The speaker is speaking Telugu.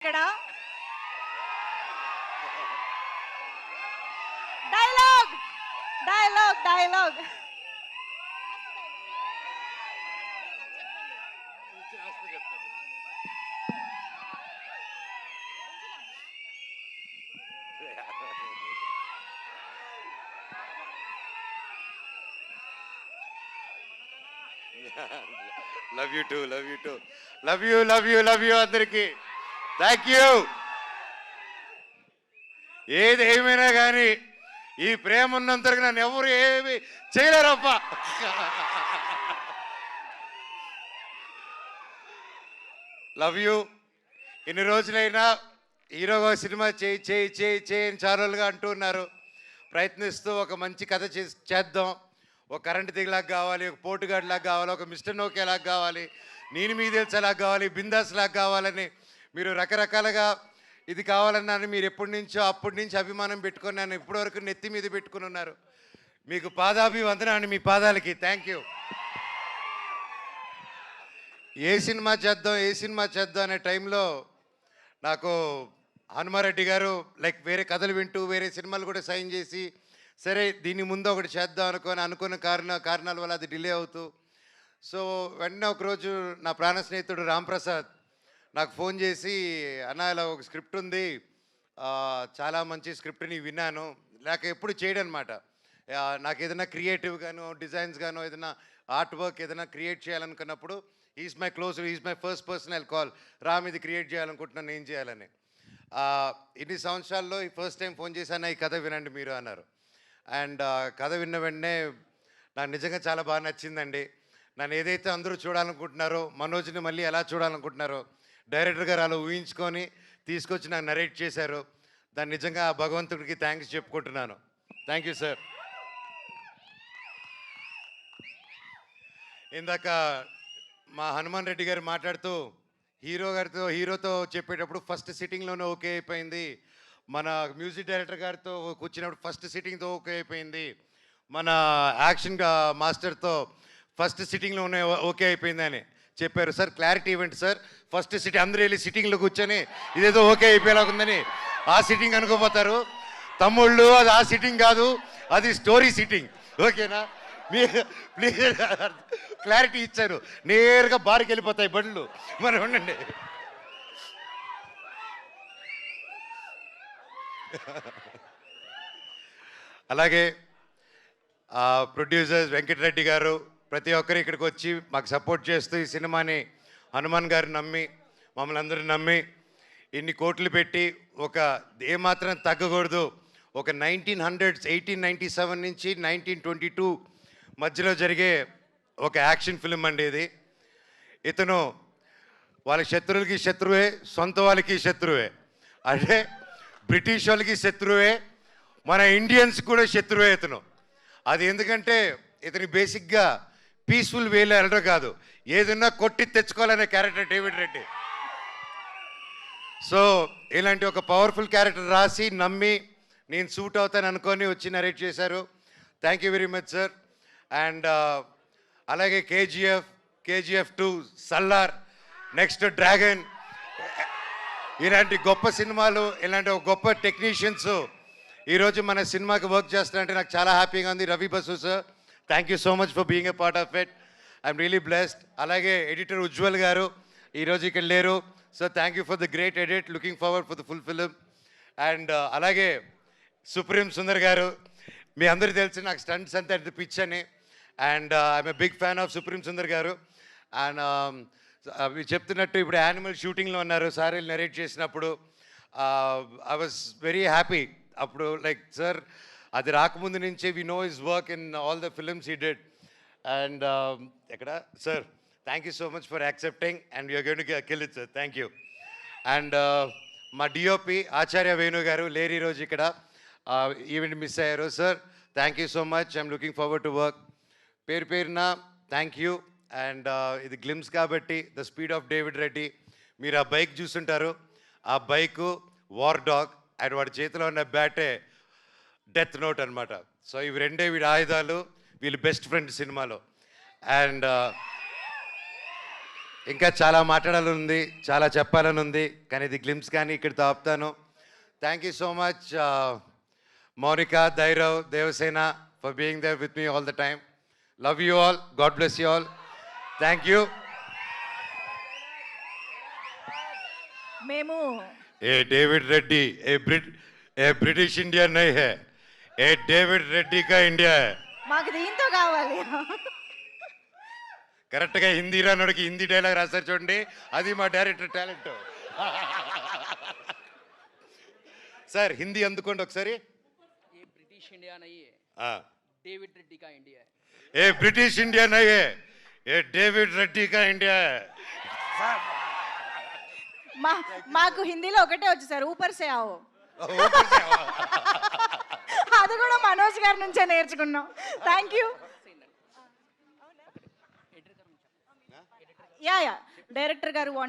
ఇక్కడ dialogue dialogue dialogue love you two love you two love you love you love you అందరికి థ్యాంక్ యూ. ఏది ఏమైనా కానీ ఈ ప్రేమ ఉన్నంతరకు నన్ను ఎవరు ఏమి చేయలేరప్ప. Love you. ఇన్ని రోజులైనా హీరోగా సినిమా చేయి చేయి చేయి చేయని చాలా రోజులుగా అంటూ ఉన్నారు. ప్రయత్నిస్తూ ఒక మంచి కథ చేద్దాం. ఒక కరెంట్ దిగలాగా కావాలి, ఒక పోటుగాడిలాగా కావాలి, ఒక మిస్టర్ నోకేలాగా కావాలి, నేను మీకు తెలిసేలాగా కావాలి, బిందాస్ లాగా కావాలని మీరు రకరకాలుగా ఇది కావాలన్నాను. మీరు ఎప్పటి నుంచో అప్పటి నుంచి అభిమానం పెట్టుకొని నన్ను ఇప్పటివరకు నెత్తి మీద పెట్టుకుని ఉన్నారు. మీకు పాదాభివందనాన్ని మీ పాదాలకి థ్యాంక్ యూ. ఏ సినిమా చేద్దాం అనే టైంలో నాకు హనుమారెడ్డి గారు లైక్ వేరే కథలు వింటూ వేరే సినిమాలు కూడా సైన్ చేసి సరే దీని ముందు ఒకటి చేద్దాం అనుకున్న కారణాల వల్ల అది డిలే అవుతూ సో వెంటనే ఒకరోజు నా ప్రాణ స్నేహితుడు రాంప్రసాద్ నాకు ఫోన్ చేసి అన్న ఇలా ఒక స్క్రిప్ట్ ఉంది, చాలా మంచి స్క్రిప్ట్ని విన్నాను, లేక ఎప్పుడు చేయడం అనమాట. నాకు ఏదైనా క్రియేటివ్ గాను డిజైన్స్ గాను ఏదైనా ఆర్ట్ వర్క్ ఏదైనా క్రియేట్ చేయాలనుకున్నప్పుడు is my first personal call, Ram ఇది క్రియేట్ చేయాలనుకుంటున్నాను ఏం చేయాలని. ఇన్ని సంవత్సరాల్లో ఈ ఫస్ట్ టైం ఫోన్ చేశాను, ఈ కథ వినండి మీరు అన్నారు. అండ్ కథ విన్న వెంటనే నాకు నిజంగా చాలా బాగా నచ్చిందండి. నన్ను ఏదైతే అందరూ చూడాలనుకుంటున్నారో, మనోజ్ని మళ్ళీ ఎలా చూడాలనుకుంటున్నారో డైరెక్టర్ గారు అలా ఊహించుకొని తీసుకొచ్చి నాకు నరేట్ చేశారు. దాన్ని నిజంగా భగవంతుడికి థ్యాంక్స్ చెప్పుకుంటున్నాను. Thank you sir. ఇందాక మా హనుమాన్ రెడ్డి గారు మాట్లాడుతూ హీరోతో చెప్పేటప్పుడు ఫస్ట్ సిట్టింగ్లోనే ఓకే అయిపోయింది, మన మ్యూజిక్ డైరెక్టర్ గారితో కూర్చున్నప్పుడు ఫస్ట్ సిట్టింగ్తో ఓకే అయిపోయింది, మన యాక్షన్ మాస్టర్తో ఫస్ట్ సిట్టింగ్లోనే ఓకే అయిపోయింది అని చెప్పారు. సార్ క్లారిటీ ఇవ్వండి సార్, ఫస్ట్ సిట్టింగ్ అందరూ వెళ్ళి సిట్టింగ్లో కూర్చొని ఇదేదో ఓకే అయిపోయేలాగుందని ఆ సిట్టింగ్ అనుకోపోతారు. తమ్ముళ్ళు అది ఆ సిట్టింగ్ కాదు, అది స్టోరీ సిట్టింగ్, ఓకేనా? మీ ప్లీజ్ క్లారిటీ ఇచ్చారు. నేరుగా బార్కి వెళ్ళిపోతాయి బండ్లు, మరి ఉండండి. అలాగే ప్రొడ్యూసర్స్ వెంకటరెడ్డి గారు ప్రతి ఒక్కరు ఇక్కడికి వచ్చి మాకు సపోర్ట్ చేస్తూ ఈ సినిమాని హనుమాన్ గారు నమ్మి మమ్మల్ని అందరూ నమ్మి ఇన్ని కోట్లు పెట్టి ఒక ఏమాత్రం తగ్గకూడదు, ఒక 1897 నుంచి 1922 మధ్యలో జరిగే ఒక యాక్షన్ ఫిల్మ్ అండి ఇది. ఇతను వాళ్ళ శత్రువులకి శత్రువే, సొంత వాళ్ళకి శత్రువే, అంటే బ్రిటిష్ వాళ్ళకి శత్రువే, మన ఇండియన్స్ కూడా శత్రువే ఇతను. అది ఎందుకంటే ఇతని బేసిక్గా పీస్ఫుల్ వేలో వెళ్ళడం కాదు, ఏదన్నా కొట్టి తెచ్చుకోవాలనే క్యారెక్టర్ డేవిడ్ రెడ్డి. సో ఇలాంటి ఒక పవర్ఫుల్ క్యారెక్టర్ రాసి నమ్మి నేను సూట్ అవుతాను అనుకొని వచ్చి నరేట్ చేశారు. Thank you very much sir. And అలాగే కేజీఎఫ్ 2, సల్లార్, నెక్స్ట్ డ్రాగన్, ఇలాంటి గొప్ప సినిమాలు, ఇలాంటి ఒక గొప్ప టెక్నీషియన్స్ ఈరోజు మన సినిమాకి వర్క్ చేస్తున్నారంటే నాకు చాలా హ్యాపీగా ఉంది. Ravi Basu sir, thank you so much for being a part of it, I'm really blessed. అలాగే ఎడిటర్ ఉజ్వల్ గారు ఈరోజు ఇక్కడ లేరు, so thank you for the great edit, looking forward for the full film. And అలాగే సుప్రీం సుందర్ గారు, మీ అందరూ తెలుసు నాకు స్టంట్స్ అంతా ఎంత పిచ్ అని, and I'm a big fan of Supreme Sundar garu. And మీరు చెప్తున్నట్టు ఇప్పుడు యానిమల్ షూటింగ్లో ఉన్నారు సార్ నరేట్ చేసినప్పుడు, ఐ వాజ్ వెరీ హ్యాపీ. అప్పుడు లైక్ సార్ అది రాకముందు నుంచే we know his work in all the films he did. And ఎక్కడ sir thank you so much for accepting and you're going to kill it sir, thank you. And మా డిఓపి ఆచార్య వేణు గారు లేరు ఈరోజు ఇక్కడ, ఈవెంట్ మిస్ అయ్యారు. Sir thank you so much, I'm looking forward to work. పేరున థ్యాంక్ యూ. అండ్ ఇది గ్లిమ్స్ కాబట్టి the speed of David Reddy, మీరు ఆ బైక్ చూస్తుంటారు, ఆ బైకు వార్ డాగ్ అండ్ వాడి చేతిలో ఉన్న బ్యాటే డెత్ నోట్ అనమాట. సో ఇవి రెండే వీడి ఆయుధాలు, వీళ్ళు బెస్ట్ ఫ్రెండ్ సినిమాలో. అండ్ ఇంకా చాలా మాట్లాడాలని ఉంది, చాలా చెప్పాలని ఉంది, కానీ ఇది గ్లిమ్స్ కానీ ఇక్కడితో ఆపుతాను. Thank you so much Mounika, Dhairav, Devasena for being there with me all the time. Love you all, God bless you all. Thank you. మేము ఏ डेविड रेड्डी ए ब्रिटिश इंडिया नहीं है, ए डेविड रेड्डी का इंडिया है. మాకు దీంతో కావాలి. కరెక్ట్గా హిందీ రానోడికి హిందీ డైలాగ్ రాస్తారు చూడండి, అది మా డైరెక్టర్ టాలెంట్. సార్ హిందీ అందుకోండి ఒకసారి. ये ब्रिटिश इंडिया नहीं है, हाँ. डेविड रेड्डी का इंडिया है. ఏ బ్రిటిష్ ఇండియా नहीं है, ఏ డేవిడ్ రెడ్డి కా ఇండియా है. మాకు హిందీలో ఒకటే వచ్చు సార్, ఊపర్ సే ఆవో. ऊपर से आओ. అది కూడా మనోజ్ గారి నుంచే నేర్చుకున్నాం. Thank you. యా డైరెక్టర్ గారు వాంట్స్